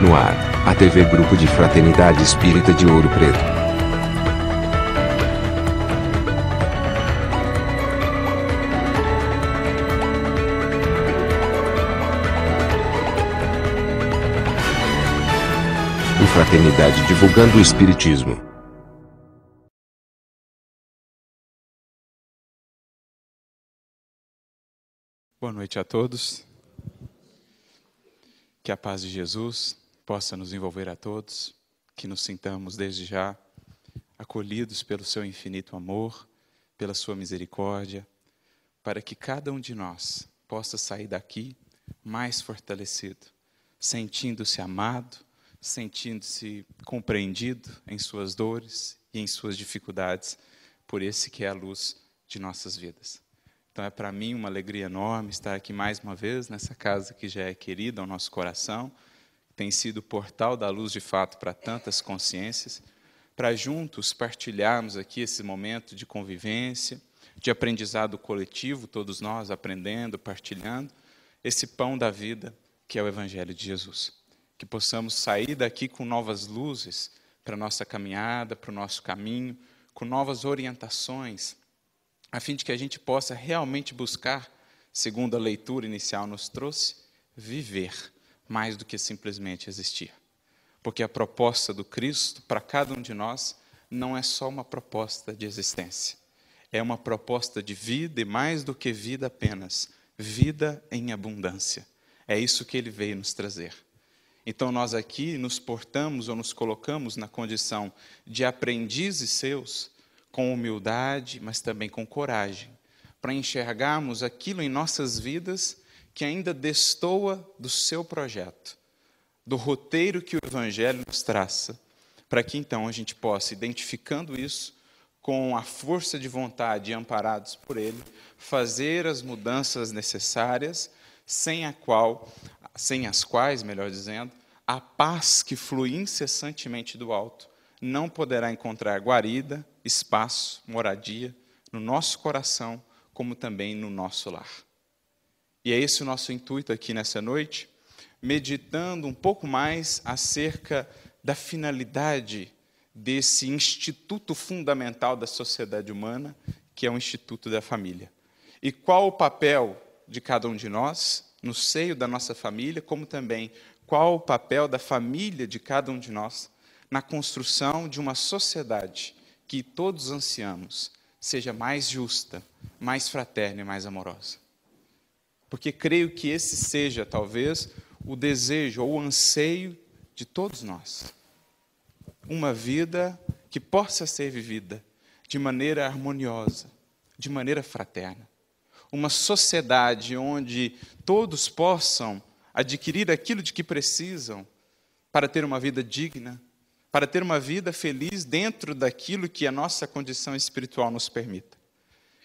No ar, a TV Grupo de Fraternidade Espírita de Ouro Preto. O Fraternidade divulgando o Espiritismo. Boa noite a todos. Que a paz de Jesus possa nos envolver a todos, que nos sintamos desde já acolhidos pelo seu infinito amor, pela sua misericórdia, para que cada um de nós possa sair daqui mais fortalecido, sentindo-se amado, sentindo-se compreendido em suas dores e em suas dificuldades, por esse que é a luz de nossas vidas. Então é para mim uma alegria enorme estar aqui mais uma vez, nessa casa que já é querida ao nosso coração, tem sido o portal da luz de fato para tantas consciências, para juntos partilharmos aqui esse momento de convivência, de aprendizado coletivo, todos nós aprendendo, partilhando, esse pão da vida que é o Evangelho de Jesus. Que possamos sair daqui com novas luzes para a nossa caminhada, para o nosso caminho, com novas orientações, a fim de que a gente possa realmente buscar, segundo a leitura inicial nos trouxe, viver mais do que simplesmente existir. Porque a proposta do Cristo para cada um de nós não é só uma proposta de existência. É uma proposta de vida e mais do que vida apenas, vida em abundância. É isso que Ele veio nos trazer. Então nós aqui nos portamos ou nos colocamos na condição de aprendizes seus, com humildade, mas também com coragem, para enxergarmos aquilo em nossas vidas que ainda destoa do seu projeto, do roteiro que o Evangelho nos traça, para que então a gente possa, identificando isso, com a força de vontade e amparados por Ele, fazer as mudanças necessárias, sem as quais, melhor dizendo, a paz que flui incessantemente do alto não poderá encontrar guarida, espaço, moradia no nosso coração, como também no nosso lar. E é esse o nosso intuito aqui nessa noite, meditando um pouco mais acerca da finalidade desse instituto fundamental da sociedade humana, que é o Instituto da Família. E qual o papel de cada um de nós, no seio da nossa família, como também qual o papel da família de cada um de nós, na construção de uma sociedade que todos ansiamos, seja mais justa, mais fraterna e mais amorosa. Porque creio que esse seja, talvez, o desejo ou o anseio de todos nós. Uma vida que possa ser vivida de maneira harmoniosa, de maneira fraterna. Uma sociedade onde todos possam adquirir aquilo de que precisam para ter uma vida digna, para ter uma vida feliz dentro daquilo que a nossa condição espiritual nos permita.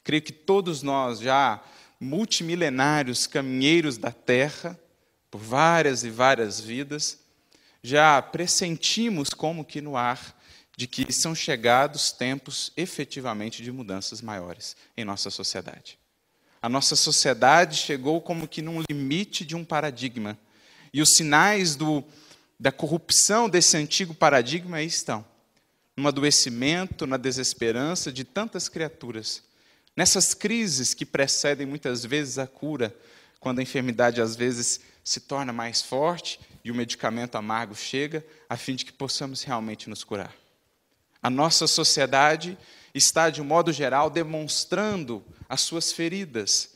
Creio que todos nós, já multimilenários caminheiros da Terra, por várias e várias vidas, já pressentimos como que no ar de que são chegados tempos efetivamente de mudanças maiores em nossa sociedade. A nossa sociedade chegou como que num limite de um paradigma, e os sinais da corrupção desse antigo paradigma aí estão. No adoecimento, na desesperança de tantas criaturas. Nessas crises que precedem muitas vezes a cura, quando a enfermidade às vezes se torna mais forte e o medicamento amargo chega, a fim de que possamos realmente nos curar. A nossa sociedade está, de um modo geral, demonstrando as suas feridas,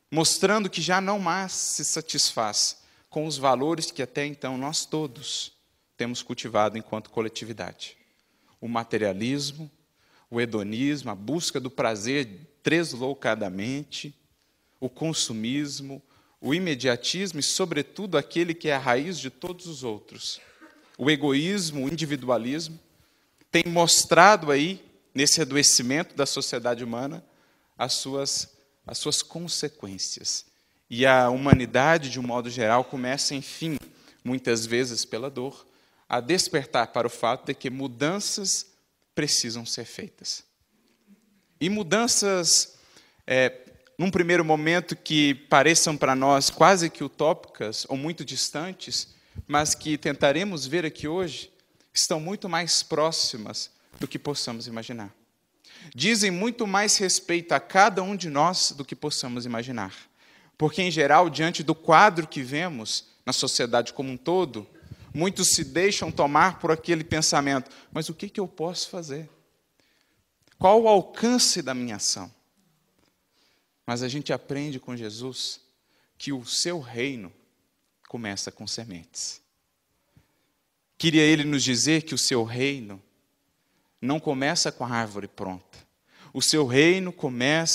mostrando que já não mais se satisfaz com os valores que até então nós todos temos cultivado enquanto coletividade. O materialismo, o hedonismo, a busca do prazer tresloucadamente, o consumismo, o imediatismo e, sobretudo, aquele que é a raiz de todos os outros, o egoísmo, o individualismo, tem mostrado aí, nesse adoecimento da sociedade humana, as suas consequências. E a humanidade, de um modo geral, começa, enfim, muitas vezes pela dor, a despertar para o fato de que mudanças precisam ser feitas. E mudanças, num primeiro momento, que pareçam para nós quase que utópicas ou muito distantes, mas que tentaremos ver aqui hoje, estão muito mais próximas do que possamos imaginar. Dizem muito mais respeito a cada um de nós do que possamos imaginar. Porque, em geral, diante do quadro que vemos na sociedade como um todo, muitos se deixam tomar por aquele pensamento: mas o que eu posso fazer? Qual o alcance da minha ação? Mas a gente aprende com Jesus que o seu reino começa com sementes. Queria ele nos dizer que o seu reino não começa com a árvore pronta. O seu reino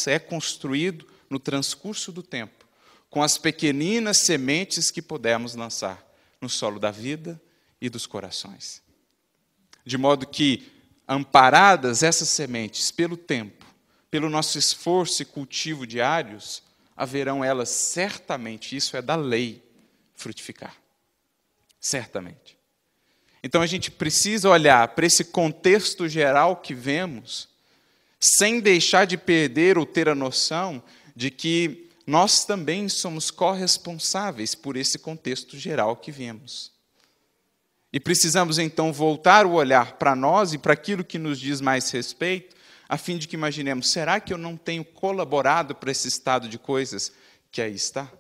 é construído no transcurso do tempo, com as pequeninas sementes que podemos lançar no solo da vida e dos corações. De modo que, amparadas essas sementes pelo tempo, pelo nosso esforço e cultivo diários, haverão elas certamente, isso é da lei, frutificar. Certamente. Então a gente precisa olhar para esse contexto geral que vemos, sem deixar de perder ou ter a noção de que nós também somos corresponsáveis por esse contexto geral que vemos. E precisamos então voltar o olhar para nós e para aquilo que nos diz mais respeito, a fim de que imaginemos: será que eu não tenho colaborado para esse estado de coisas que aí está?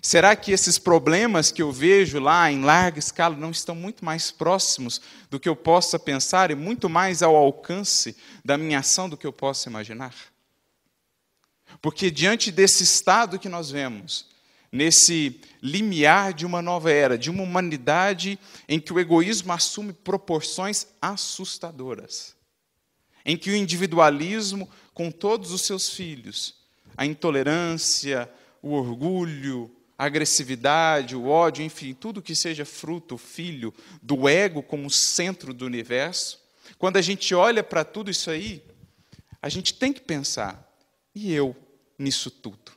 Será que esses problemas que eu vejo lá em larga escala não estão muito mais próximos do que eu possa pensar e muito mais ao alcance da minha ação do que eu possa imaginar? Porque diante desse estado que nós vemos, nesse limiar de uma nova era, de uma humanidade em que o egoísmo assume proporções assustadoras, em que o individualismo, com todos os seus filhos, a intolerância, o orgulho, a agressividade, o ódio, enfim, tudo que seja fruto, filho do ego como centro do universo, quando a gente olha para tudo isso aí, a gente tem que pensar: e eu nisso tudo?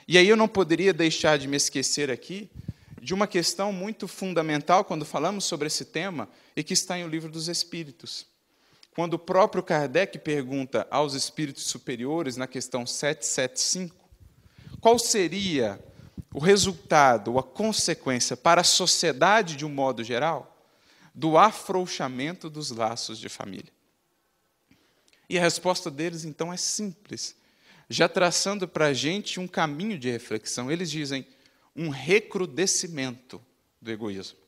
E aí eu não poderia deixar de me esquecer aqui de uma questão muito fundamental quando falamos sobre esse tema e que está em O Livro dos Espíritos. Quando o próprio Kardec pergunta aos espíritos superiores, na questão 775, qual seria o resultado, a consequência para a sociedade de um modo geral, do afrouxamento dos laços de família? E a resposta deles, então, é simples, já traçando para a gente um caminho de reflexão. Eles dizem: um recrudescimento do egoísmo.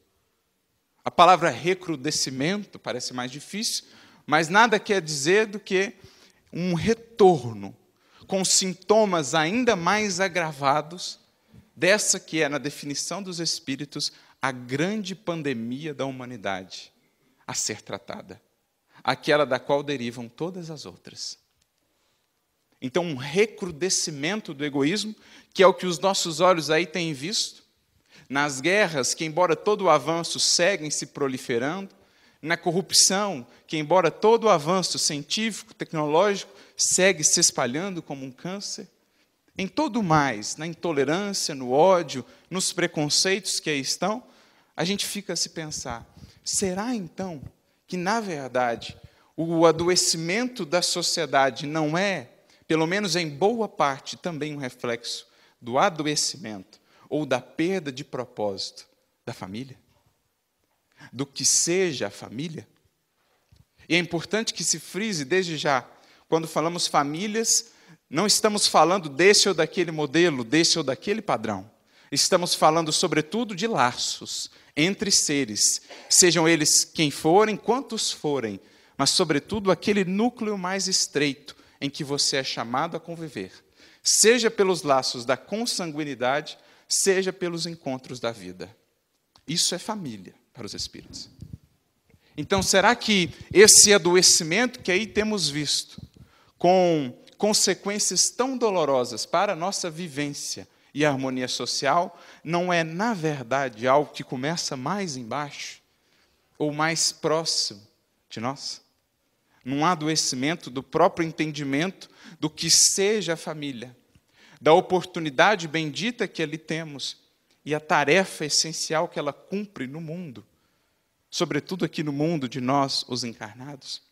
A palavra recrudescimento parece mais difícil, mas nada quer dizer do que um retorno, com sintomas ainda mais agravados dessa que é, na definição dos Espíritos, a grande pandemia da humanidade a ser tratada, aquela da qual derivam todas as outras. Então, um recrudescimento do egoísmo, que é o que os nossos olhos aí têm visto, nas guerras, que embora todo o avanço seguem se proliferando, na corrupção, que embora todo o avanço científico, tecnológico, segue se espalhando como um câncer, em todo o mais, na intolerância, no ódio, nos preconceitos que aí estão, a gente fica a se pensar: será então que, na verdade, o adoecimento da sociedade não é, pelo menos em boa parte, também um reflexo do adoecimento ou da perda de propósito da família? Do que seja a família? E é importante que se frise desde já, quando falamos famílias, não estamos falando desse ou daquele modelo, desse ou daquele padrão. Estamos falando, sobretudo, de laços entre seres, sejam eles quem forem, quantos forem, mas, sobretudo, aquele núcleo mais estreito em que você é chamado a conviver, seja pelos laços da consanguinidade, seja pelos encontros da vida. Isso é família para os espíritos. Então, será que esse adoecimento que aí temos visto, com consequências tão dolorosas para a nossa vivência e harmonia social, não é, na verdade, algo que começa mais embaixo ou mais próximo de nós? Num adoecimento do próprio entendimento do que seja a família, da oportunidade bendita que ali temos e a tarefa essencial que ela cumpre no mundo, sobretudo aqui no mundo de nós, os encarnados.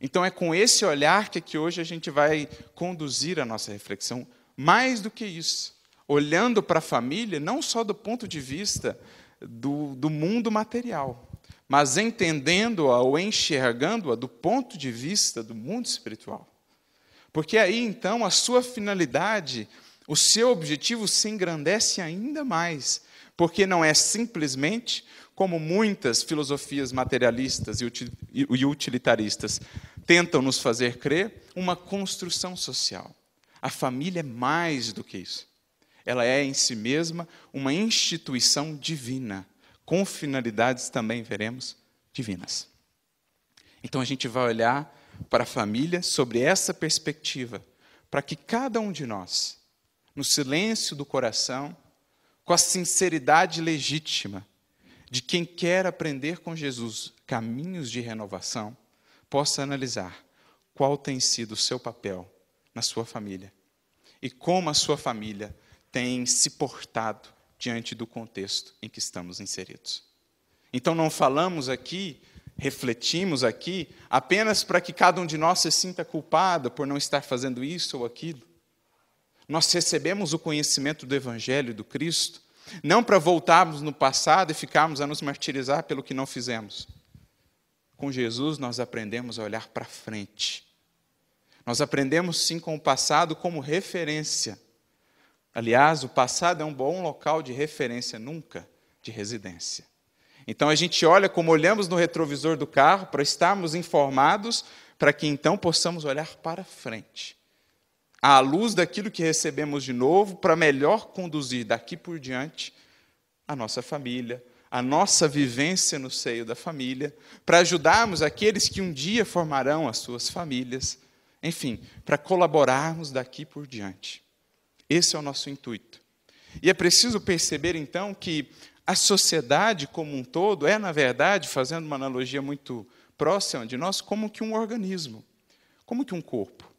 Então é com esse olhar que aqui hoje a gente vai conduzir a nossa reflexão. Mais do que isso, olhando para a família não só do ponto de vista do mundo material, mas entendendo-a ou enxergando-a do ponto de vista do mundo espiritual. Porque aí, então, a sua finalidade, o seu objetivo se engrandece ainda mais, porque não é simplesmente, como muitas filosofias materialistas e utilitaristas tentam nos fazer crer, uma construção social. A família é mais do que isso. Ela é, em si mesma, uma instituição divina, com finalidades também, veremos, divinas. Então, a gente vai olhar para a família sobre essa perspectiva, para que cada um de nós, no silêncio do coração, com a sinceridade legítima de quem quer aprender com Jesus caminhos de renovação, possa analisar qual tem sido o seu papel na sua família e como a sua família tem se portado diante do contexto em que estamos inseridos. Então, não falamos aqui, refletimos aqui, apenas para que cada um de nós se sinta culpado por não estar fazendo isso ou aquilo. Nós recebemos o conhecimento do Evangelho do Cristo, não para voltarmos no passado e ficarmos a nos martirizar pelo que não fizemos. Com Jesus, nós aprendemos a olhar para frente. Nós aprendemos, sim, com o passado como referência. Aliás, o passado é um bom local de referência, nunca de residência. Então, a gente olha como olhamos no retrovisor do carro para estarmos informados, para que então possamos olhar para frente, à luz daquilo que recebemos de novo, para melhor conduzir daqui por diante a nossa família, a nossa vivência no seio da família, para ajudarmos aqueles que um dia formarão as suas famílias, enfim, para colaborarmos daqui por diante. Esse é o nosso intuito. E é preciso perceber, então, que a sociedade como um todo é, na verdade, fazendo uma analogia muito próxima de nós, como que um organismo, como que um corpo,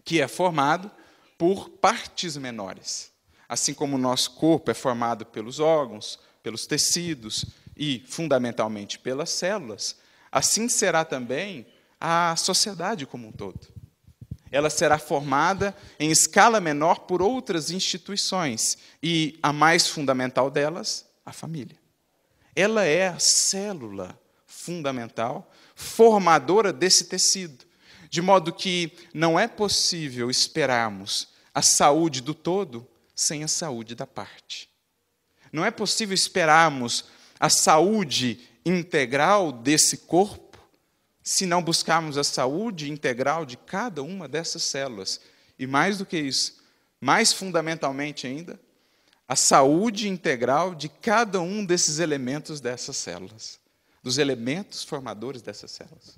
que é formado por partes menores. Assim como o nosso corpo é formado pelos órgãos, pelos tecidos e, fundamentalmente, pelas células, assim será também a sociedade como um todo. Ela será formada em escala menor por outras instituições, e a mais fundamental delas, a família. Ela é a célula fundamental, formadora desse tecido, de modo que não é possível esperarmos a saúde do todo sem a saúde da parte. Não é possível esperarmos a saúde integral desse corpo se não buscarmos a saúde integral de cada uma dessas células. E mais do que isso, mais fundamentalmente ainda, a saúde integral de cada um desses elementos dessas células, dos elementos formadores dessas células.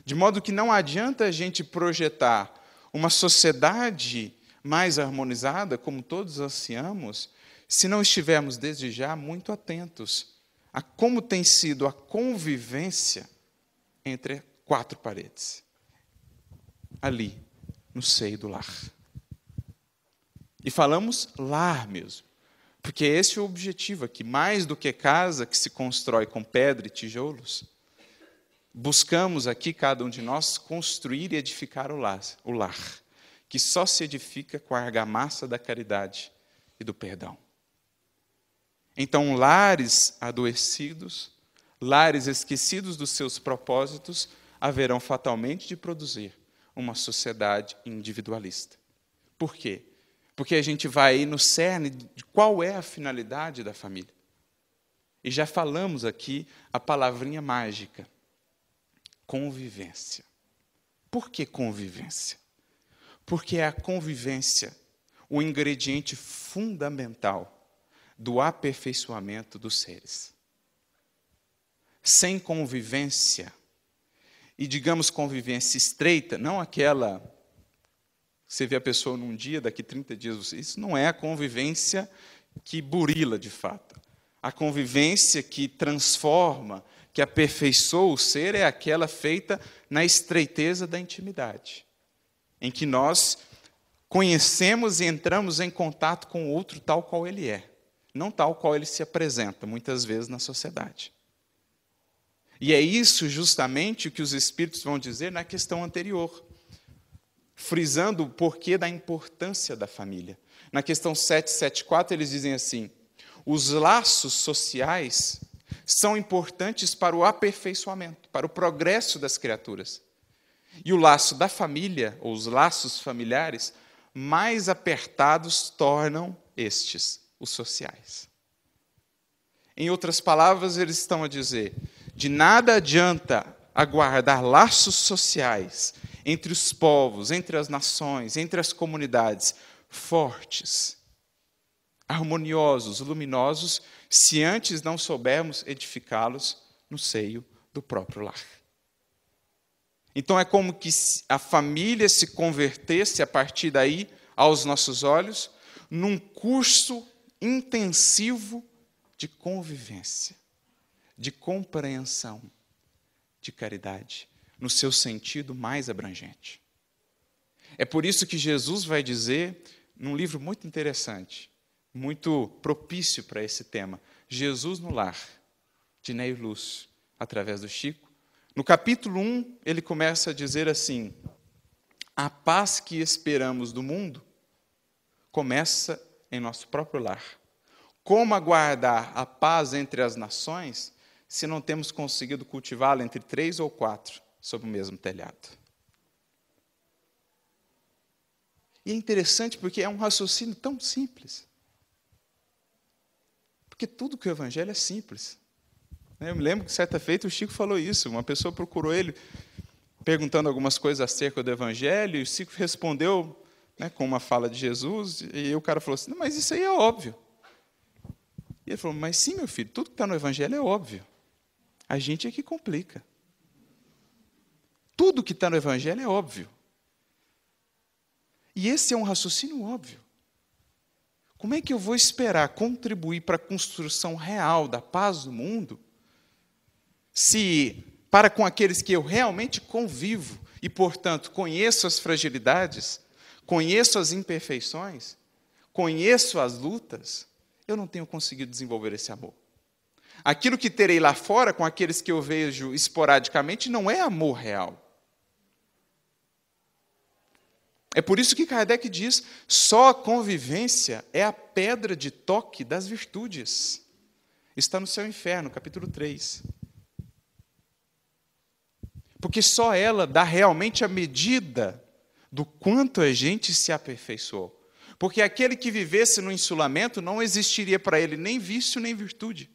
De modo que não adianta a gente projetar uma sociedade mais harmonizada, como todos ansiamos, se não estivermos desde já muito atentos a como tem sido a convivência entre quatro paredes, ali, no seio do lar. E falamos lar mesmo, porque esse é o objetivo aqui, mais do que casa que se constrói com pedra e tijolos, buscamos aqui, cada um de nós, construir e edificar o lar, que só se edifica com a argamassa da caridade e do perdão. Então, lares adoecidos, lares esquecidos dos seus propósitos, haverão fatalmente de produzir uma sociedade individualista. Por quê? Porque a gente vai aí no cerne de qual é a finalidade da família. E já falamos aqui a palavrinha mágica, convivência. Por que convivência? Porque é a convivência o ingrediente fundamental do aperfeiçoamento dos seres. Sem convivência, e digamos convivência estreita, não aquela, você vê a pessoa num dia, daqui 30 dias, isso não é a convivência que burila de fato. A convivência que transforma, que aperfeiçoa o ser, é aquela feita na estreiteza da intimidade, em que nós conhecemos e entramos em contato com o outro tal qual ele é, não tal qual ele se apresenta, muitas vezes, na sociedade. E é isso justamente o que os Espíritos vão dizer na questão anterior. frisando o porquê da importância da família. Na questão 774, eles dizem assim: os laços sociais são importantes para o aperfeiçoamento, para o progresso das criaturas. E o laço da família, ou os laços familiares, mais apertados tornam estes, os sociais. Em outras palavras, eles estão a dizer: de nada adianta aguardar laços sociais entre os povos, entre as nações, entre as comunidades, fortes, harmoniosos, luminosos, se antes não soubermos edificá-los no seio do próprio lar. Então é como que a família se convertesse, a partir daí, aos nossos olhos, num curso intensivo de convivência, de compreensão, de caridade, no seu sentido mais abrangente. É por isso que Jesus vai dizer, num livro muito interessante, muito propício para esse tema, Jesus no Lar, de Neio Lúcio, através do Chico. No capítulo 1, ele começa a dizer assim: a paz que esperamos do mundo começa em nosso próprio lar. Como aguardar a paz entre as nações se não temos conseguido cultivá-la entre 3 ou 4 sob o mesmo telhado? E é interessante porque é um raciocínio tão simples. Porque tudo que o Evangelho é simples. Eu me lembro que certa feita o Chico falou isso. Uma pessoa procurou ele perguntando algumas coisas acerca do Evangelho, e o Chico respondeu, com uma fala de Jesus, e o cara falou assim: não, mas isso aí é óbvio. E ele falou: mas sim, meu filho, tudo que está no Evangelho é óbvio. A gente é que complica. Tudo que está no Evangelho é óbvio. E esse é um raciocínio óbvio. Como é que eu vou esperar contribuir para a construção real da paz do mundo, se, para com aqueles que eu realmente convivo e, portanto, conheço as fragilidades, conheço as imperfeições, conheço as lutas, eu não tenho conseguido desenvolver esse amor? Aquilo que terei lá fora com aqueles que eu vejo esporadicamente não é amor real. É por isso que Kardec diz: só a convivência é a pedra de toque das virtudes. Está no Céu e Inferno, capítulo 3. Porque só ela dá realmente a medida do quanto a gente se aperfeiçoou. Porque aquele que vivesse no insulamento não existiria para ele nem vício nem virtude.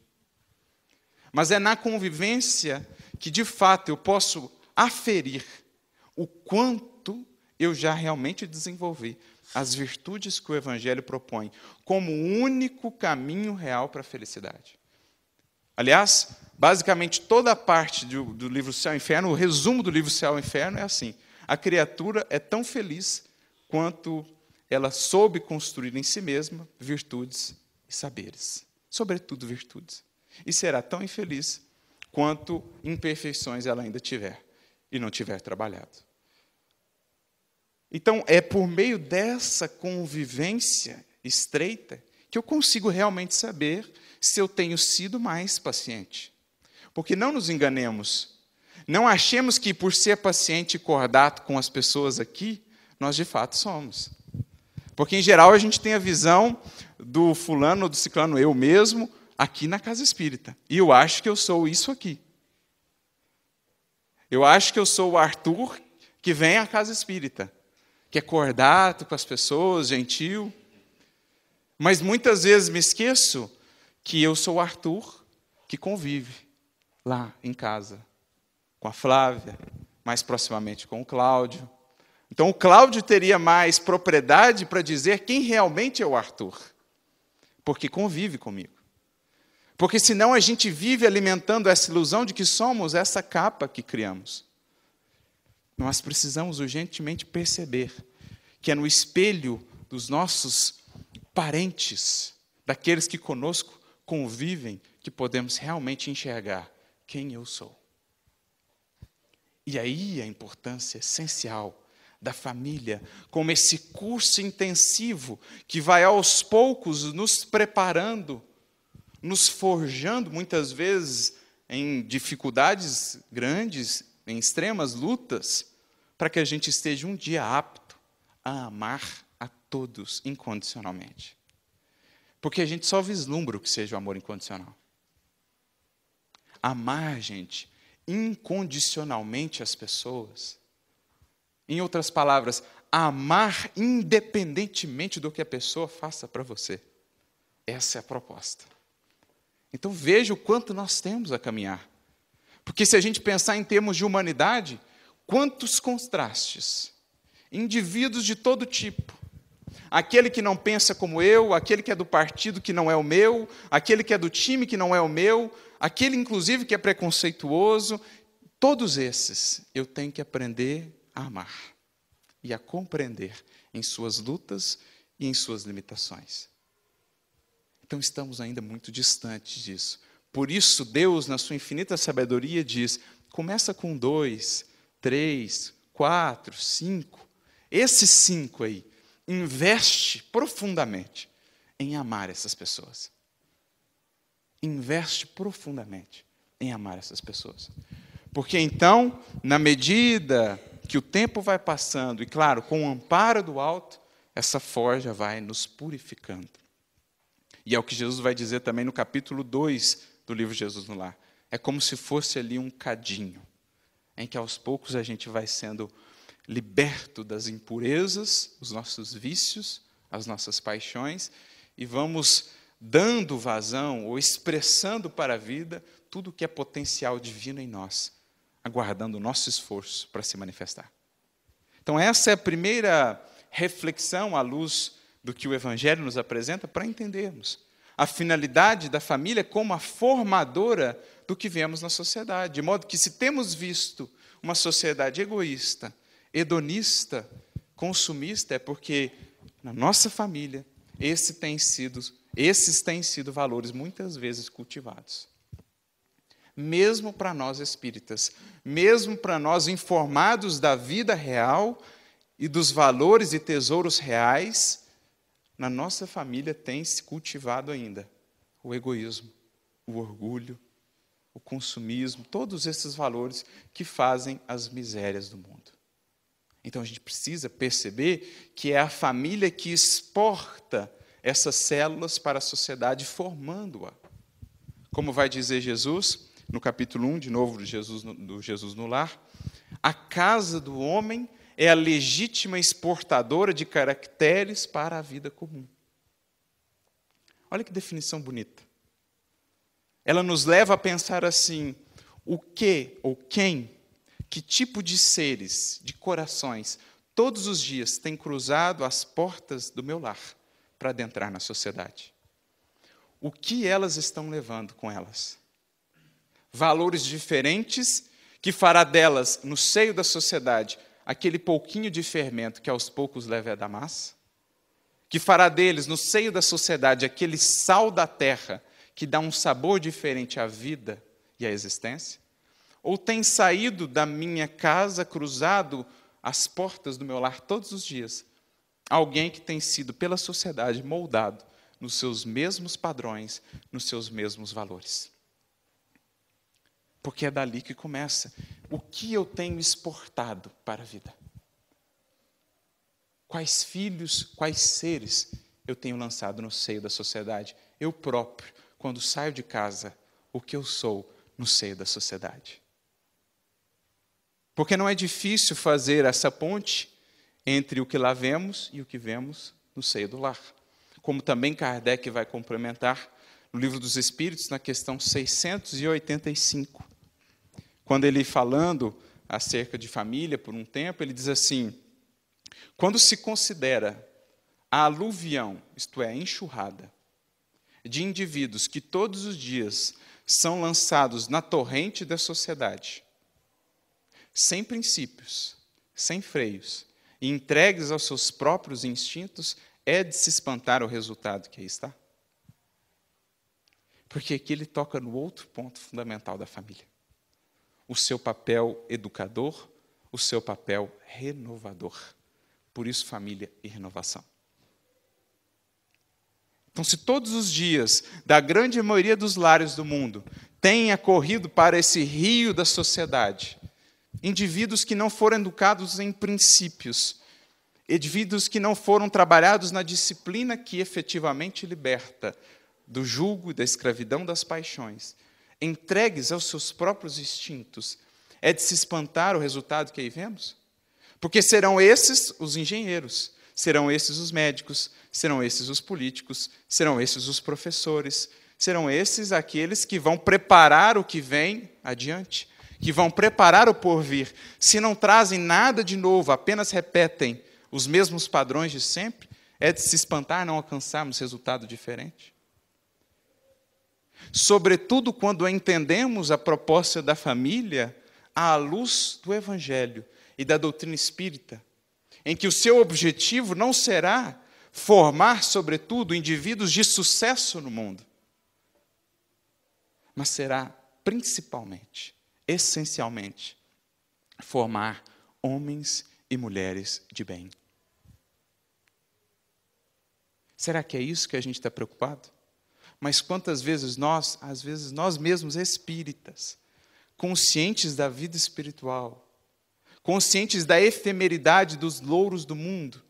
Mas é na convivência que, de fato, eu posso aferir o quanto eu já realmente desenvolvi as virtudes que o Evangelho propõe como o único caminho real para a felicidade. Aliás, basicamente, toda a parte do livro Céu e Inferno, o resumo do livro Céu e Inferno é assim: a criatura é tão feliz quanto ela soube construir em si mesma virtudes e saberes, sobretudo virtudes. E será tão infeliz quanto imperfeições ela ainda tiver e não tiver trabalhado. Então, é por meio dessa convivência estreita que eu consigo realmente saber se eu tenho sido mais paciente. Porque não nos enganemos, não achemos que por ser paciente e cordato com as pessoas aqui, nós de fato somos. Porque, em geral, a gente tem a visão do fulano ou do ciclano, eu mesmo, aqui na casa espírita. E eu acho que eu sou isso aqui. Eu acho que eu sou o Arthur que vem à casa espírita, que é cordato com as pessoas, gentil. Mas muitas vezes me esqueço que eu sou o Arthur que convive lá em casa, com a Flávia, mais proximamente com o Cláudio. Então o Cláudio teria mais propriedade para dizer quem realmente é o Arthur, porque convive comigo. Porque senão a gente vive alimentando essa ilusão de que somos essa capa que criamos. Nós precisamos urgentemente perceber que é no espelho dos nossos parentes, daqueles que conosco convivem, que podemos realmente enxergar quem eu sou. E aí a importância essencial da família, como esse curso intensivo que vai aos poucos nos preparando, nos forjando, muitas vezes em dificuldades grandes, em extremas lutas, para que a gente esteja um dia apto a amar a todos incondicionalmente. Porque a gente só vislumbra o que seja o amor incondicional. Amar, gente, incondicionalmente as pessoas. Em outras palavras, amar independentemente do que a pessoa faça para você. Essa é a proposta. Então veja o quanto nós temos a caminhar. Porque se a gente pensar em termos de humanidade, quantos contrastes. Indivíduos de todo tipo. Aquele que não pensa como eu, aquele que é do partido que não é o meu, aquele que é do time que não é o meu, aquele, inclusive, que é preconceituoso. Todos esses eu tenho que aprender a amar e a compreender em suas lutas e em suas limitações. Então, estamos ainda muito distantes disso. Por isso, Deus, na sua infinita sabedoria, diz, começa com 2, 3, 4, 5. Esses 5 aí, investe profundamente em amar essas pessoas. Investe profundamente em amar essas pessoas. Porque então, na medida que o tempo vai passando, e claro, com o amparo do alto, essa forja vai nos purificando. E é o que Jesus vai dizer também no capítulo 2 do livro Jesus no Lar. É como se fosse ali um cadinho, em que aos poucos a gente vai sendo liberto das impurezas, os nossos vícios, as nossas paixões, e vamos dando vazão ou expressando para a vida tudo o que é potencial divino em nós, aguardando o nosso esforço para se manifestar. Então essa é a primeira reflexão à luz do que o Evangelho nos apresenta para entendermos a finalidade da família como a formadora do que vemos na sociedade. De modo que se temos visto uma sociedade egoísta, hedonista, consumista, é porque na nossa família esses têm sido valores muitas vezes cultivados. Mesmo para nós espíritas, mesmo para nós informados da vida real e dos valores e tesouros reais, na nossa família tem se cultivado ainda o egoísmo, o orgulho, o consumismo, todos esses valores que fazem as misérias do mundo. Então a gente precisa perceber que é a família que exporta essas células para a sociedade, formando-a. Como vai dizer Jesus, no capítulo 1, de novo, do Jesus no Lar, a casa do homem é a legítima exportadora de caracteres para a vida comum. Olha que definição bonita. Ela nos leva a pensar assim, o que ou quem, que tipo de seres, de corações, todos os dias tem cruzado as portas do meu lar para adentrar na sociedade. O que elas estão levando com elas? Valores diferentes que fará delas, no seio da sociedade, aquele pouquinho de fermento que aos poucos leva a dar massa? Que fará deles, no seio da sociedade, aquele sal da terra que dá um sabor diferente à vida e à existência? Ou tem saído da minha casa, cruzado as portas do meu lar todos os dias, alguém que tem sido pela sociedade moldado nos seus mesmos padrões, nos seus mesmos valores? Porque é dali que começa. O que eu tenho exportado para a vida? Quais filhos, quais seres eu tenho lançado no seio da sociedade? Eu próprio, quando saio de casa, o que eu sou no seio da sociedade? Porque não é difícil fazer essa ponte entre o que lá vemos e o que vemos no seio do lar. Como também Kardec vai complementar no Livro dos Espíritos, na questão 685. Quando ele, falando acerca de família por um tempo, ele diz assim, quando se considera a aluvião, isto é, a enxurrada, de indivíduos que todos os dias são lançados na torrente da sociedade, sem princípios, sem freios, e entregues aos seus próprios instintos, é de se espantar o resultado que aí está. Porque aqui ele toca no outro ponto fundamental da família. O seu papel educador, o seu papel renovador. Por isso, família e renovação. Então, se todos os dias, da grande maioria dos lares do mundo, tenha corrido para esse rio da sociedade, indivíduos que não foram educados em princípios, indivíduos que não foram trabalhados na disciplina que efetivamente liberta do jugo, da escravidão, das paixões, entregues aos seus próprios instintos, é de se espantar o resultado que aí vemos? Porque serão esses os engenheiros, serão esses os médicos, serão esses os políticos, serão esses os professores, serão esses aqueles que vão preparar o que vem adiante, que vão preparar o porvir. Se não trazem nada de novo, apenas repetem os mesmos padrões de sempre, é de se espantar não alcançarmos resultado diferente. Sobretudo quando entendemos a proposta da família à luz do Evangelho e da doutrina espírita, em que o seu objetivo não será formar, sobretudo, indivíduos de sucesso no mundo, mas será, principalmente, essencialmente, formar homens e mulheres de bem. Será que é isso que a gente está preocupado? Mas quantas vezes nós, às vezes nós mesmos espíritas, conscientes da vida espiritual, conscientes da efemeridade dos louros do mundo,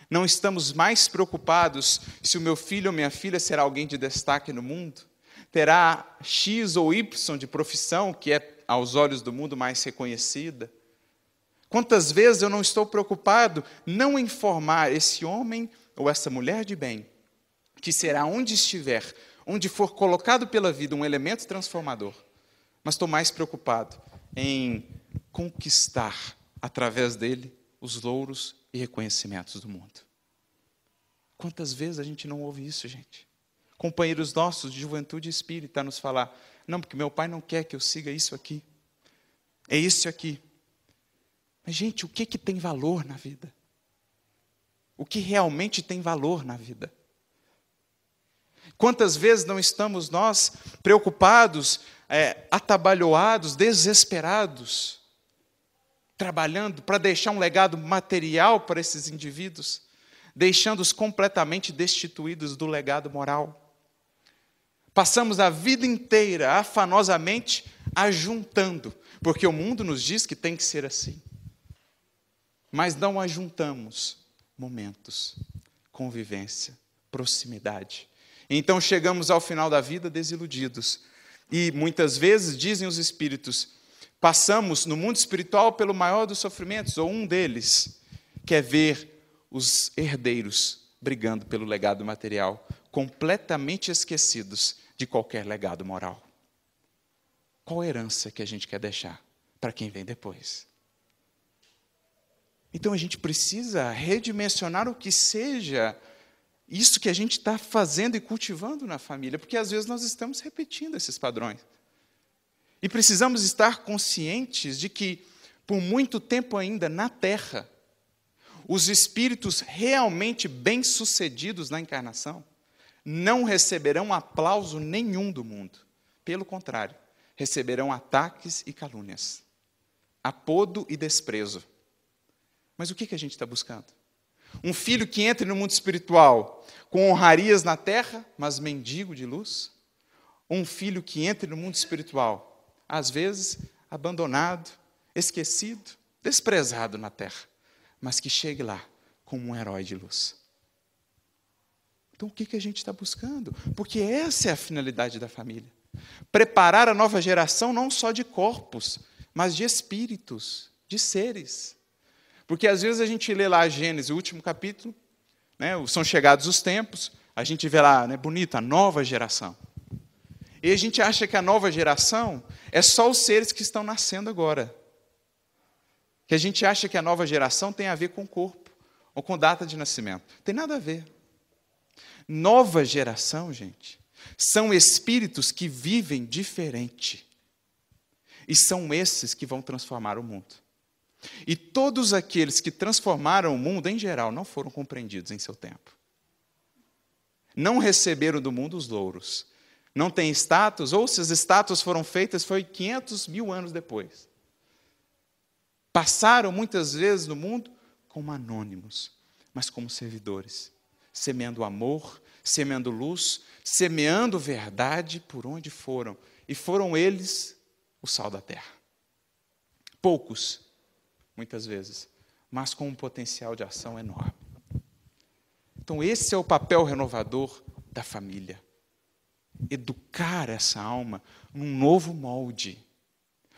não estamos mais preocupados se o meu filho ou minha filha será alguém de destaque no mundo, terá X ou Y de profissão, que é, aos olhos do mundo, mais reconhecida. Quantas vezes eu não estou preocupado não em formar esse homem ou essa mulher de bem, que será onde estiver, onde for colocado pela vida um elemento transformador, mas estou mais preocupado em conquistar, através dele, os louros e reconhecimentos do mundo. Quantas vezes a gente não ouve isso, gente? Companheiros nossos de juventude espírita nos falar, não, porque meu pai não quer que eu siga isso aqui. É isso aqui. Mas, gente, o que tem valor na vida? O que realmente tem valor na vida? Quantas vezes não estamos nós preocupados, atabalhoados, desesperados, trabalhando para deixar um legado material para esses indivíduos, deixando-os completamente destituídos do legado moral? Passamos a vida inteira, afanosamente, ajuntando, porque o mundo nos diz que tem que ser assim. Mas não ajuntamos momentos, convivência, proximidade. Então chegamos ao final da vida desiludidos. E muitas vezes, dizem os espíritos, passamos no mundo espiritual pelo maior dos sofrimentos, ou um deles, que é ver os herdeiros brigando pelo legado material, completamente esquecidos de qualquer legado moral. Qual herança que a gente quer deixar para quem vem depois? Então a gente precisa redimensionar o que seja isso que a gente está fazendo e cultivando na família, porque às vezes nós estamos repetindo esses padrões. E precisamos estar conscientes de que, por muito tempo ainda na Terra, os espíritos realmente bem-sucedidos na encarnação não receberão aplauso nenhum do mundo. Pelo contrário, receberão ataques e calúnias, apodo e desprezo. Mas o que a gente está buscando? Um filho que entre no mundo espiritual com honrarias na terra, mas mendigo de luz? Um filho que entre no mundo espiritual, às vezes abandonado, esquecido, desprezado na terra, mas que chegue lá como um herói de luz? Então o que a gente está buscando? Porque essa é a finalidade da família. Preparar a nova geração não só de corpos, mas de espíritos, de seres. Porque às vezes a gente lê lá a Gênesis, o último capítulo, né, são chegados os tempos, a gente vê lá, né, bonito, a nova geração. E a gente acha que a nova geração é só os seres que estão nascendo agora. Que a gente acha que a nova geração tem a ver com o corpo, ou com data de nascimento. Tem nada a ver. Nova geração, gente, são espíritos que vivem diferente. E são esses que vão transformar o mundo. E todos aqueles que transformaram o mundo, em geral, não foram compreendidos em seu tempo. Não receberam do mundo os louros. Não têm status, ou se as estátuas foram feitas, foi 500 mil anos depois. Passaram muitas vezes no mundo como anônimos, mas como servidores, semeando amor, semeando luz, semeando verdade por onde foram. E foram eles o sal da terra. Poucos, muitas vezes, mas com um potencial de ação enorme. Então, esse é o papel renovador da família. Educar essa alma num novo molde.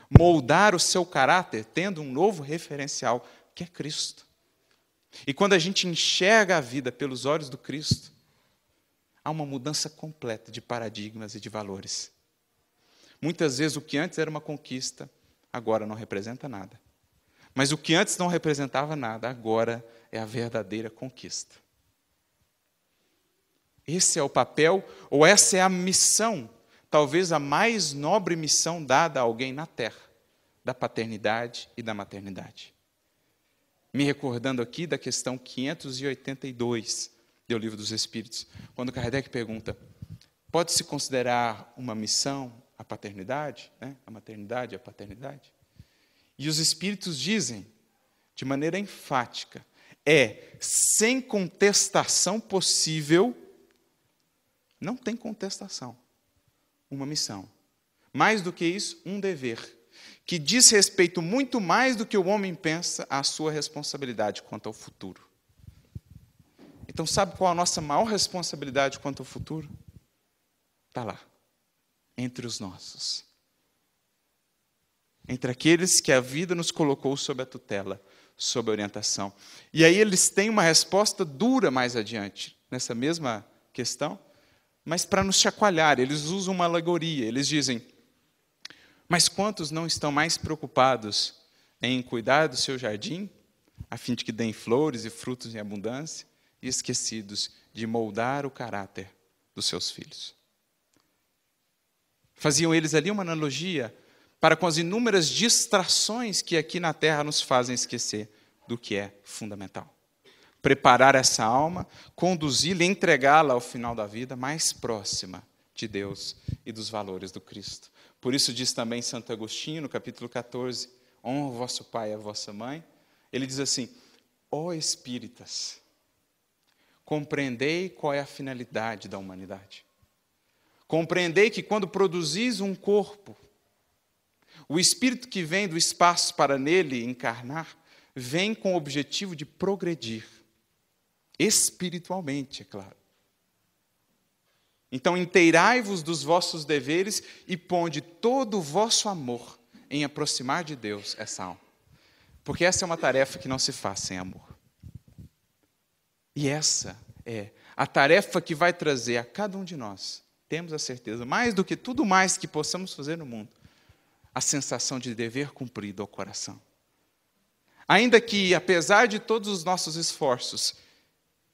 Moldar o seu caráter tendo um novo referencial, que é Cristo. E quando a gente enxerga a vida pelos olhos do Cristo, há uma mudança completa de paradigmas e de valores. Muitas vezes o que antes era uma conquista, agora não representa nada. Mas o que antes não representava nada, agora é a verdadeira conquista. Esse é o papel, ou essa é a missão, talvez a mais nobre missão dada a alguém na terra, da paternidade e da maternidade. Me recordando aqui da questão 582 do Livro dos Espíritos, quando Kardec pergunta, pode-se considerar uma missão a paternidade, né? A maternidade e a paternidade? E os Espíritos dizem, de maneira enfática, sem contestação possível, não tem contestação, uma missão. Mais do que isso, um dever, que diz respeito muito mais do que o homem pensa à sua responsabilidade quanto ao futuro. Então, sabe qual a nossa maior responsabilidade quanto ao futuro? Está lá, entre os nossos. Entre aqueles que a vida nos colocou sob a tutela, sob a orientação. E aí eles têm uma resposta dura mais adiante, nessa mesma questão, mas para nos chacoalhar, eles usam uma alegoria, eles dizem, mas quantos não estão mais preocupados em cuidar do seu jardim, a fim de que deem flores e frutos em abundância, e esquecidos de moldar o caráter dos seus filhos? Faziam eles ali uma analogia para com as inúmeras distrações que aqui na terra nos fazem esquecer do que é fundamental. Preparar essa alma, conduzi-la e entregá-la ao final da vida mais próxima de Deus e dos valores do Cristo. Por isso diz também Santo Agostinho, no capítulo 14, honra o vosso pai e a vossa mãe. Ele diz assim, ó espíritas, compreendei qual é a finalidade da humanidade. Compreendei que quando produzis um corpo, o espírito que vem do espaço para nele encarnar, vem com o objetivo de progredir. Espiritualmente, é claro. Então, inteirai-vos dos vossos deveres e ponde todo o vosso amor em aproximar de Deus essa alma. Porque essa é uma tarefa que não se faz sem amor. E essa é a tarefa que vai trazer a cada um de nós, temos a certeza, mais do que tudo mais que possamos fazer no mundo, a sensação de dever cumprido ao coração. Ainda que, apesar de todos os nossos esforços,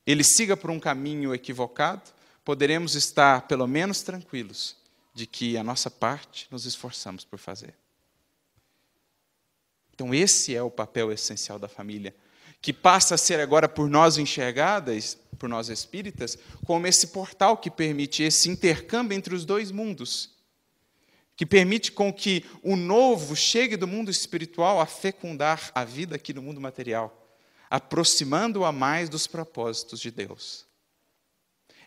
ele siga por um caminho equivocado, poderemos estar, pelo menos, tranquilos de que a nossa parte nos esforçamos por fazer. Então, esse é o papel essencial da família, que passa a ser agora por nós enxergadas, por nós espíritas, como esse portal que permite esse intercâmbio entre os dois mundos, que permite com que o novo chegue do mundo espiritual a fecundar a vida aqui no mundo material, aproximando-a mais dos propósitos de Deus.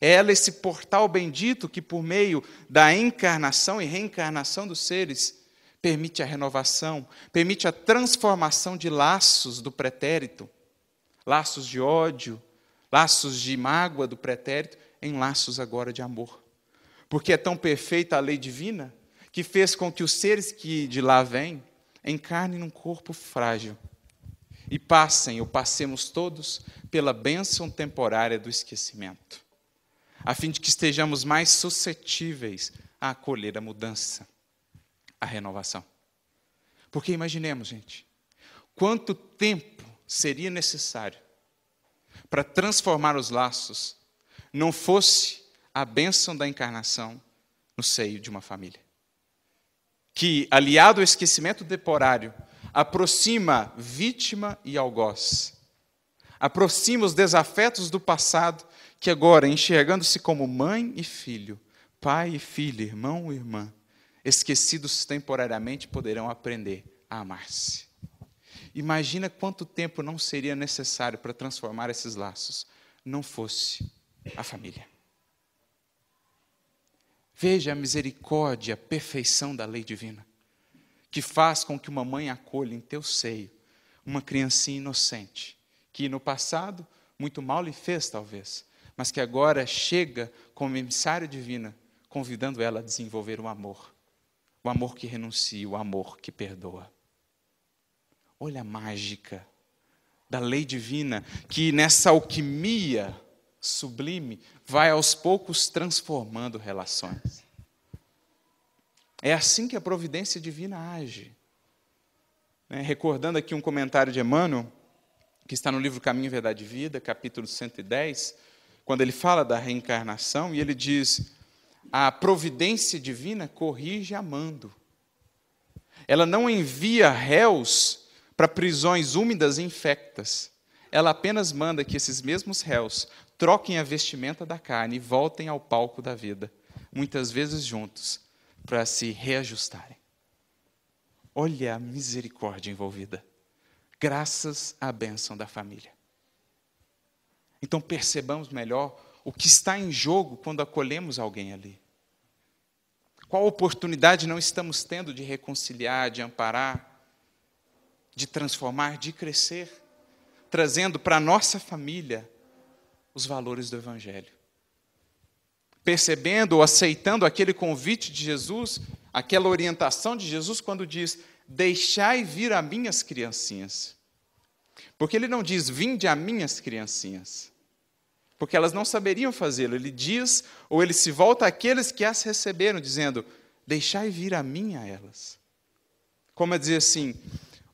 É ela esse portal bendito que, por meio da encarnação e reencarnação dos seres, permite a renovação, permite a transformação de laços do pretérito, laços de ódio, laços de mágoa do pretérito, em laços agora de amor. Porque é tão perfeita a lei divina que fez com que os seres que de lá vêm encarnem num corpo frágil e passemos todos pela bênção temporária do esquecimento, a fim de que estejamos mais suscetíveis a acolher a mudança, a renovação. Porque imaginemos, gente, quanto tempo seria necessário para transformar os laços, não fosse a bênção da encarnação no seio de uma família, que, aliado ao esquecimento temporário, aproxima vítima e algoz, aproxima os desafetos do passado, que agora, enxergando-se como mãe e filho, pai e filha, irmão e irmã, esquecidos temporariamente, poderão aprender a amar-se. Imagina quanto tempo não seria necessário para transformar esses laços, não fosse a família. Veja a misericórdia, a perfeição da lei divina, que faz com que uma mãe acolha em teu seio uma criancinha inocente, que no passado muito mal lhe fez, talvez, mas que agora chega como emissário divino, convidando ela a desenvolver o amor que renuncia, o amor que perdoa. Olha a mágica da lei divina, que nessa alquimia sublime vai aos poucos transformando relações. É assim que a providência divina age. Recordando aqui um comentário de Emmanuel, que está no livro Caminho, Verdade e Vida, capítulo 110, quando ele fala da reencarnação, e ele diz: a providência divina corrige amando. Ela não envia réus para prisões úmidas e infectas. Ela apenas manda que esses mesmos réus troquem a vestimenta da carne e voltem ao palco da vida, muitas vezes juntos, para se reajustarem. Olha a misericórdia envolvida, graças à bênção da família. Então percebamos melhor o que está em jogo quando acolhemos alguém ali. Qual oportunidade não estamos tendo de reconciliar, de amparar, de transformar, de crescer, trazendo para a nossa família os valores do Evangelho. Percebendo ou aceitando aquele convite de Jesus, aquela orientação de Jesus quando diz: deixai vir a minhas criancinhas. Porque ele não diz: vinde a minhas criancinhas, porque elas não saberiam fazê-lo. Ele diz, ou ele se volta àqueles que as receberam, dizendo: deixai vir a mim a elas. Como a dizer assim: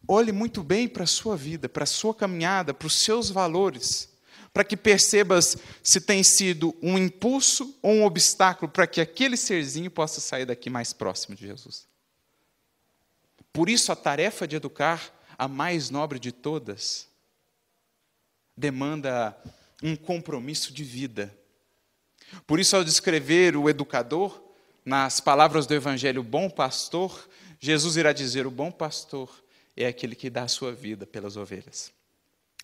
olhe muito bem para a sua vida, para a sua caminhada, para os seus valores, para que percebas se tem sido um impulso ou um obstáculo para que aquele serzinho possa sair daqui mais próximo de Jesus. Por isso, a tarefa de educar, a mais nobre de todas, demanda um compromisso de vida. Por isso, ao descrever o educador, nas palavras do Evangelho, bom pastor, Jesus irá dizer: o bom pastor é aquele que dá a sua vida pelas ovelhas.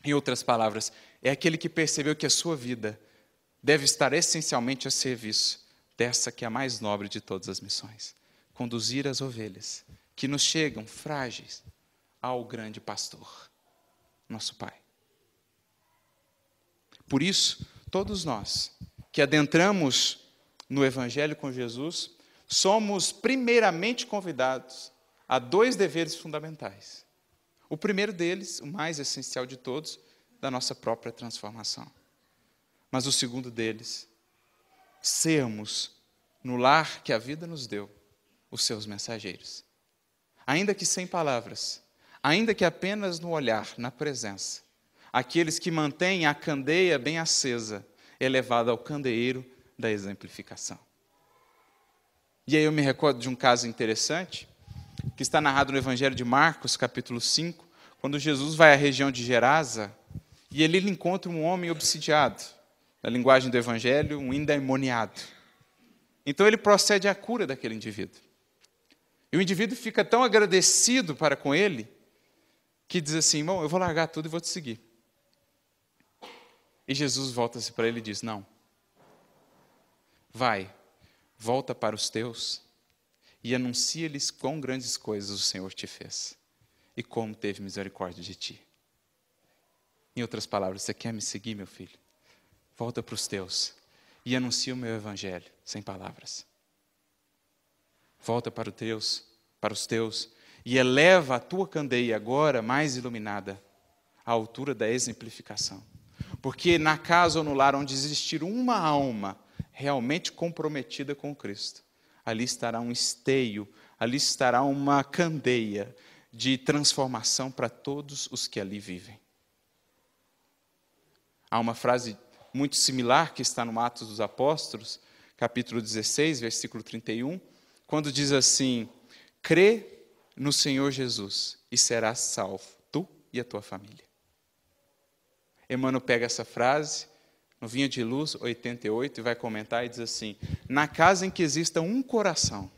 Em outras palavras, é aquele que percebeu que a sua vida deve estar essencialmente a serviço dessa que é a mais nobre de todas as missões: conduzir as ovelhas que nos chegam frágeis ao grande pastor, nosso Pai. Por isso, todos nós que adentramos no Evangelho com Jesus, somos primeiramente convidados a 2 deveres fundamentais. O primeiro deles, o mais essencial de todos, da nossa própria transformação. Mas o segundo deles, sermos, no lar que a vida nos deu, os seus mensageiros. Ainda que sem palavras, ainda que apenas no olhar, na presença, aqueles que mantêm a candeia bem acesa, elevada ao candeeiro da exemplificação. E aí eu me recordo de um caso interessante, que está narrado no Evangelho de Marcos, capítulo 5, quando Jesus vai à região de Gerasa, e ele encontra um homem obsidiado, na linguagem do Evangelho, um endemoniado. Então ele procede à cura daquele indivíduo. E o indivíduo fica tão agradecido para com ele, que diz assim: irmão, eu vou largar tudo e vou te seguir. E Jesus volta-se para ele e diz: não, vai, volta para os teus e anuncia-lhes quão grandes coisas o Senhor te fez e como teve misericórdia de ti. Em outras palavras, você quer me seguir, meu filho? Volta para os teus e anuncia o meu Evangelho, sem palavras. Volta para os teus e eleva a tua candeia agora mais iluminada à altura da exemplificação. Porque na casa ou no lar onde existir uma alma realmente comprometida com Cristo, ali estará um esteio, ali estará uma candeia de transformação para todos os que ali vivem. Há uma frase muito similar que está no Atos dos Apóstolos, capítulo 16, versículo 31, quando diz assim: crê no Senhor Jesus e serás salvo, tu e a tua família. Emmanuel pega essa frase, no Vinha de Luz, 88, e vai comentar e diz assim: na casa em que exista um coração,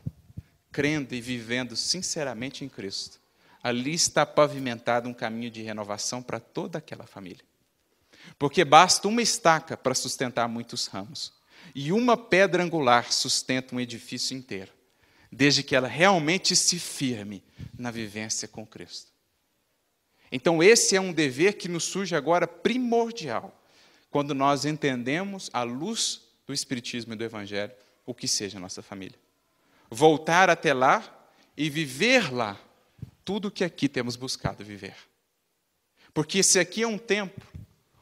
crendo e vivendo sinceramente em Cristo, ali está pavimentado um caminho de renovação para toda aquela família. Porque basta uma estaca para sustentar muitos ramos, e uma pedra angular sustenta um edifício inteiro, desde que ela realmente se firme na vivência com Cristo. Então, esse é um dever que nos surge agora primordial, quando nós entendemos, à luz do Espiritismo e do Evangelho, o que seja a nossa família. Voltar até lá e viver lá tudo o que aqui temos buscado viver. Porque se aqui é um templo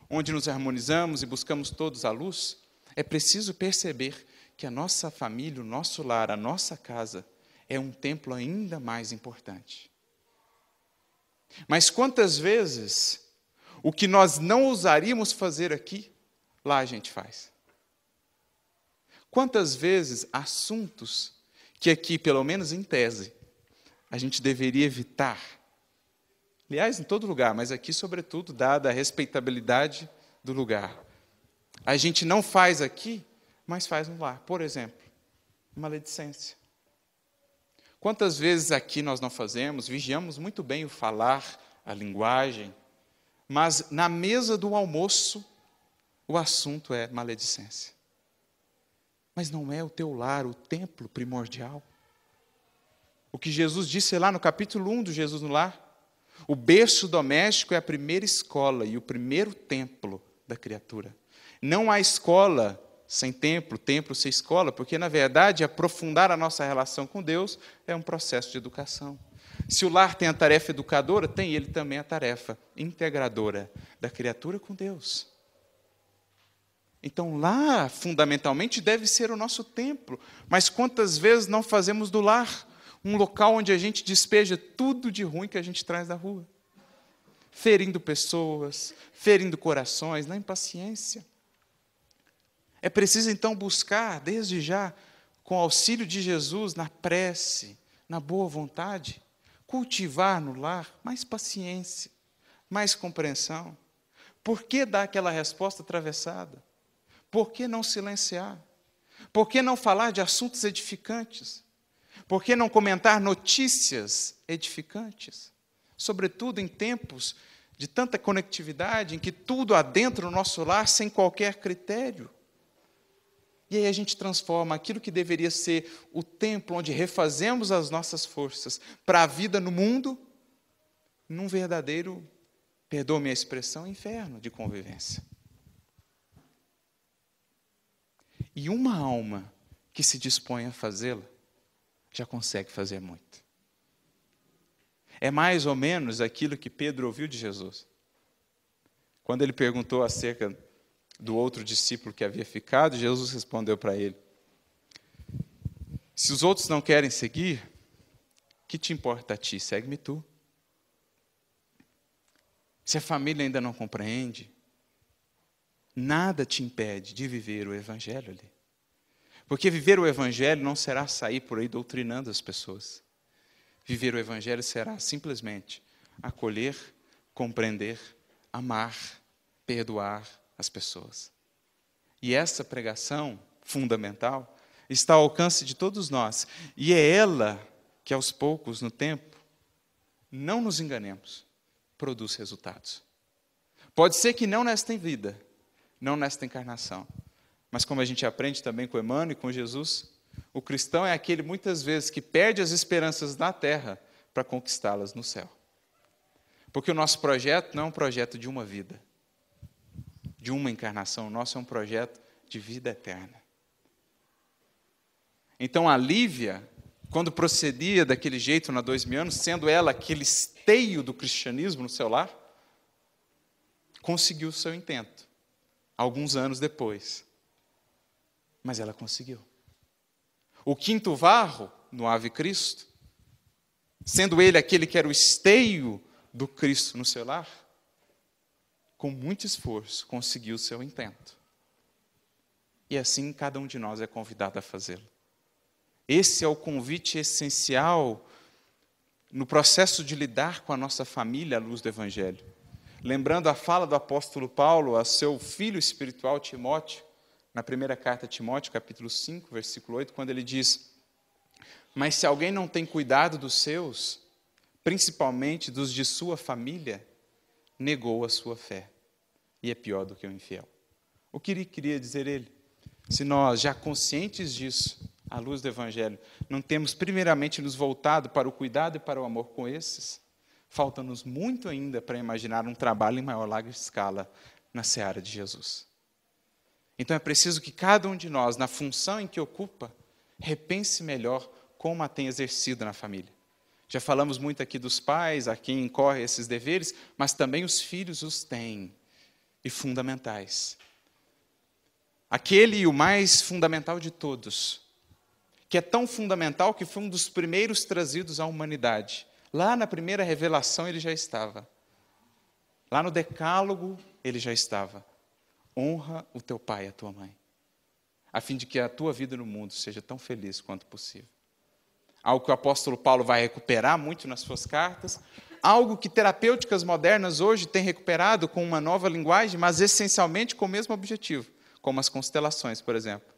onde nos harmonizamos e buscamos todos a luz, é preciso perceber que a nossa família, o nosso lar, a nossa casa, é um templo ainda mais importante. Mas quantas vezes o que nós não ousaríamos fazer aqui, lá a gente faz? Quantas vezes assuntos que aqui, pelo menos em tese, a gente deveria evitar? Aliás, em todo lugar, mas aqui, sobretudo, dada a respeitabilidade do lugar. A gente não faz aqui, mas faz no lar. Por exemplo, maledicência. Quantas vezes aqui nós não fazemos, vigiamos muito bem o falar, a linguagem, mas na mesa do almoço, o assunto é maledicência. Mas não é o teu lar, o templo primordial. O que Jesus disse lá no capítulo 1 do Jesus no Lar, o berço doméstico é a primeira escola e o primeiro templo da criatura. Não há escola sem templo, templo sem escola, porque, na verdade, aprofundar a nossa relação com Deus é um processo de educação. Se o lar tem a tarefa educadora, tem ele também a tarefa integradora da criatura com Deus. Então, lá, fundamentalmente, deve ser o nosso templo. Mas quantas vezes não fazemos do lar um local onde a gente despeja tudo de ruim que a gente traz da rua? Ferindo pessoas, ferindo corações, na impaciência. É preciso, então, buscar, desde já, com o auxílio de Jesus, na prece, na boa vontade, cultivar no lar mais paciência, mais compreensão. Por que dar aquela resposta atravessada? Por que não silenciar? Por que não falar de assuntos edificantes? Por que não comentar notícias edificantes? Sobretudo em tempos de tanta conectividade, em que tudo adentra no nosso lar sem qualquer critério. E aí a gente transforma aquilo que deveria ser o templo onde refazemos as nossas forças para a vida no mundo, num verdadeiro, perdoe-me a expressão, inferno de convivência. E uma alma que se dispõe a fazê-la, já consegue fazer muito. É mais ou menos aquilo que Pedro ouviu de Jesus. Quando ele perguntou acerca do outro discípulo que havia ficado, Jesus respondeu para ele: se os outros não querem seguir, que te importa a ti? Segue-me tu. Se a família ainda não compreende, nada te impede de viver o Evangelho ali. Porque viver o Evangelho não será sair por aí doutrinando as pessoas. Viver o Evangelho será simplesmente acolher, compreender, amar, perdoar as pessoas. E essa pregação fundamental está ao alcance de todos nós. E é ela que, aos poucos, no tempo, não nos enganemos, produz resultados. Pode ser que não nesta vida, não nesta encarnação, mas como a gente aprende também com Emmanuel e com Jesus, o cristão é aquele, muitas vezes, que perde as esperanças na terra para conquistá-las no céu. Porque o nosso projeto não é um projeto de uma vida, de uma encarnação, o nosso é um projeto de vida eterna. Então a Lívia, quando procedia daquele jeito na 2000 anos, sendo ela aquele esteio do cristianismo no seu lar, conseguiu o seu intento, alguns anos depois. Mas ela conseguiu. O Quinto Varro, no Ave Cristo, sendo ele aquele que era o esteio do Cristo no seu lar, com muito esforço, conseguiu o seu intento. E assim cada um de nós é convidado a fazê-lo. Esse é o convite essencial no processo de lidar com a nossa família à luz do Evangelho. Lembrando a fala do apóstolo Paulo a seu filho espiritual Timóteo, na primeira carta a Timóteo, capítulo 5, versículo 8, quando ele diz: mas se alguém não tem cuidado dos seus, principalmente dos de sua família, negou a sua fé, e é pior do que o infiel. O que queria dizer ele? Se nós, já conscientes disso, à luz do Evangelho, não temos primeiramente nos voltado para o cuidado e para o amor com esses, falta-nos muito ainda para imaginar um trabalho em maior larga escala na seara de Jesus. Então é preciso que cada um de nós, na função em que ocupa, repense melhor como a tem exercido na família. Já falamos muito aqui dos pais, a quem incorre esses deveres, mas também os filhos os têm, e fundamentais. Aquele e o mais fundamental de todos, que é tão fundamental que foi um dos primeiros trazidos à humanidade. Lá na primeira revelação ele já estava. Lá no Decálogo ele já estava. Honra o teu pai e a tua mãe, a fim de que a tua vida no mundo seja tão feliz quanto possível. Algo que o apóstolo Paulo vai recuperar muito nas suas cartas, algo que terapêuticas modernas hoje têm recuperado com uma nova linguagem, mas essencialmente com o mesmo objetivo, como as constelações, por exemplo.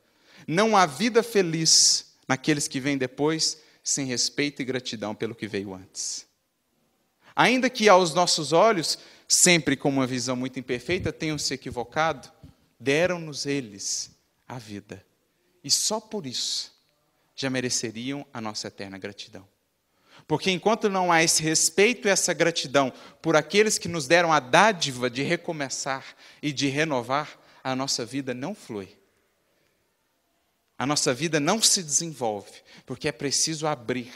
Não há vida feliz naqueles que vêm depois, sem respeito e gratidão pelo que veio antes. Ainda que aos nossos olhos, sempre com uma visão muito imperfeita, tenham se equivocado, deram-nos eles a vida. E só por isso já mereceriam a nossa eterna gratidão. Porque enquanto não há esse respeito e essa gratidão por aqueles que nos deram a dádiva de recomeçar e de renovar, a nossa vida não flui. A nossa vida não se desenvolve, porque é preciso abrir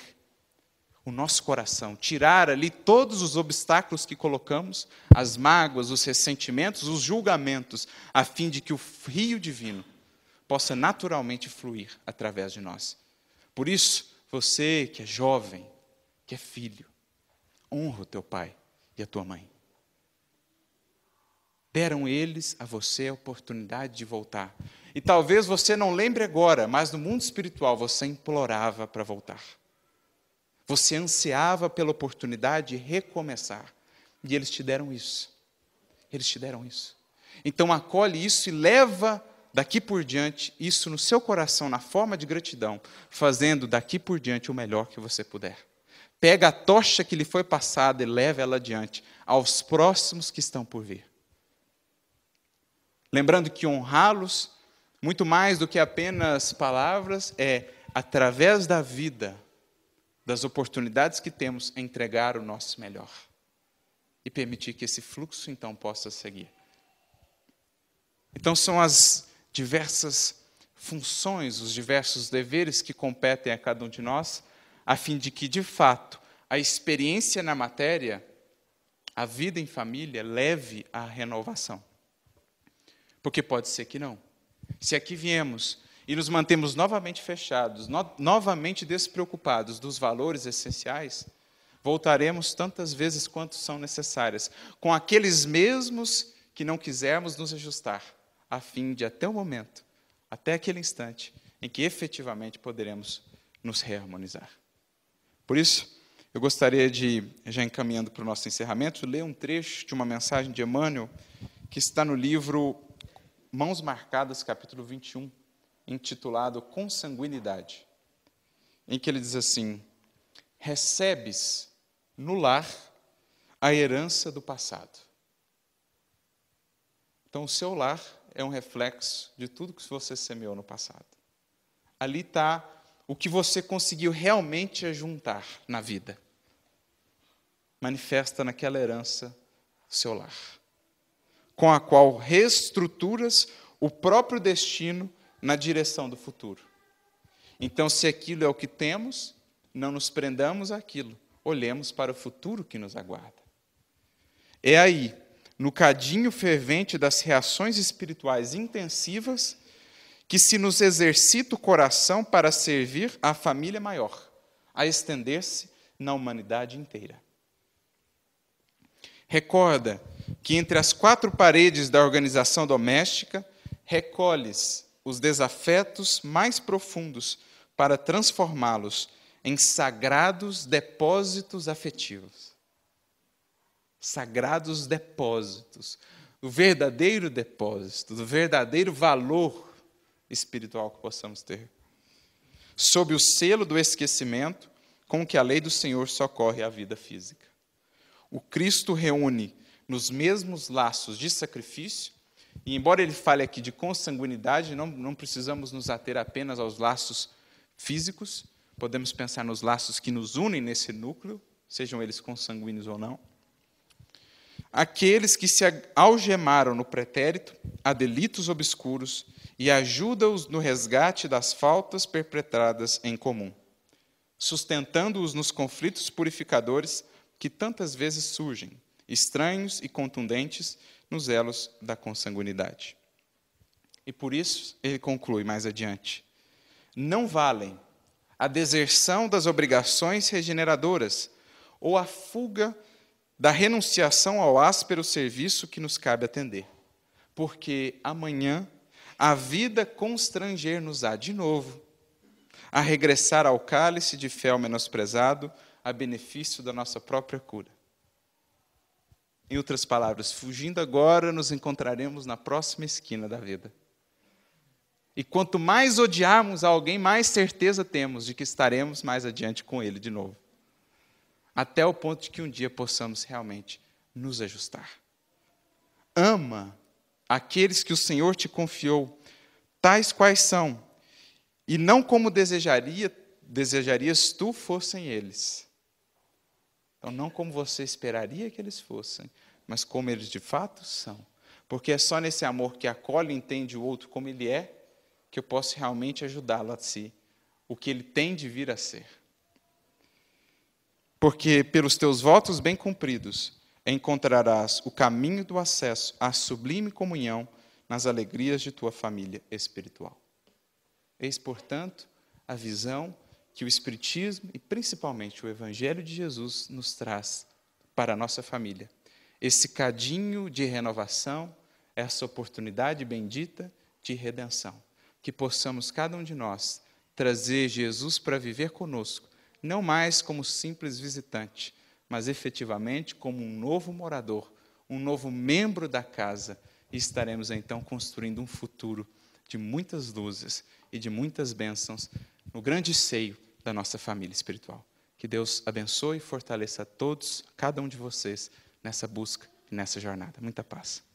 o nosso coração, tirar ali todos os obstáculos que colocamos, as mágoas, os ressentimentos, os julgamentos, a fim de que o rio divino possa naturalmente fluir através de nós. Por isso, você que é jovem, que é filho, honra o teu pai e a tua mãe. Deram eles a você a oportunidade de voltar. E talvez você não lembre agora, mas no mundo espiritual você implorava para voltar. Você ansiava pela oportunidade de recomeçar. E eles te deram isso. Eles te deram isso. Então acolhe isso e leva daqui por diante isso no seu coração, na forma de gratidão, fazendo daqui por diante o melhor que você puder. Pega a tocha que lhe foi passada e leva ela adiante aos próximos que estão por vir. Lembrando que honrá-los, muito mais do que apenas palavras, é através da vida, das oportunidades que temos, entregar o nosso melhor. E permitir que esse fluxo, então, possa seguir. Então, são as diversas funções, os diversos deveres que competem a cada um de nós, a fim de que, de fato, a experiência na matéria, a vida em família, leve à renovação. Porque pode ser que não. Se aqui viemos e nos mantemos novamente fechados, novamente despreocupados dos valores essenciais, voltaremos tantas vezes quanto são necessárias, com aqueles mesmos que não quisermos nos ajustar, a fim de, até o momento, até aquele instante, em que efetivamente poderemos nos reharmonizar. Por isso, eu gostaria de, já encaminhando para o nosso encerramento, ler um trecho de uma mensagem de Emmanuel, que está no livro Mãos Marcadas, capítulo 21, intitulado Consanguinidade, em que ele diz assim: recebes no lar a herança do passado. Então, o seu lar é um reflexo de tudo que você semeou no passado. Ali está o que você conseguiu realmente ajuntar na vida. Manifesta naquela herança o seu lar, com a qual reestruturas o próprio destino na direção do futuro. Então, se aquilo é o que temos, não nos prendamos àquilo, olhemos para o futuro que nos aguarda. É aí, no cadinho fervente das reações espirituais intensivas, que se nos exercita o coração para servir à família maior, a estender-se na humanidade inteira. Recorda que entre as quatro paredes da organização doméstica, recolhes os desafetos mais profundos para transformá-los em sagrados depósitos afetivos. Sagrados depósitos, do verdadeiro depósito, do verdadeiro valor espiritual que possamos ter. Sob o selo do esquecimento com que a lei do Senhor socorre à vida física. O Cristo reúne nos mesmos laços de sacrifício, e embora ele fale aqui de consanguinidade, não precisamos nos ater apenas aos laços físicos, podemos pensar nos laços que nos unem nesse núcleo sejam eles consanguíneos ou não. Aqueles que se algemaram no pretérito a delitos obscuros e ajuda-os no resgate das faltas perpetradas em comum, sustentando-os nos conflitos purificadores que tantas vezes surgem, estranhos e contundentes, nos elos da consanguinidade. E por isso, ele conclui mais adiante: não valem a deserção das obrigações regeneradoras ou a fuga da renunciação ao áspero serviço que nos cabe atender, porque amanhã a vida constranger-nos-á de novo a regressar ao cálice de fel menosprezado a benefício da nossa própria cura. Em outras palavras, fugindo agora, nos encontraremos na próxima esquina da vida. E quanto mais odiarmos alguém, mais certeza temos de que estaremos mais adiante com ele de novo. Até o ponto de que um dia possamos realmente nos ajustar. Ama aqueles que o Senhor te confiou, tais quais são, e não como desejarias tu fossem eles. Então, não como você esperaria que eles fossem, mas como eles de fato são. Porque é só nesse amor que acolhe e entende o outro como ele é, que eu posso realmente ajudá-lo a si, o que ele tem de vir a ser. Porque pelos teus votos bem cumpridos, encontrarás o caminho do acesso à sublime comunhão nas alegrias de tua família espiritual. Eis, portanto, a visão que o Espiritismo e principalmente o Evangelho de Jesus nos traz para a nossa família. Esse cadinho de renovação, essa oportunidade bendita de redenção. Que possamos, cada um de nós, trazer Jesus para viver conosco, não mais como simples visitante, mas efetivamente como um novo morador, um novo membro da casa, e estaremos então construindo um futuro de muitas luzes e de muitas bênçãos no grande seio da nossa família espiritual. Que Deus abençoe e fortaleça a todos, cada um de vocês, nessa busca e nessa jornada. Muita paz.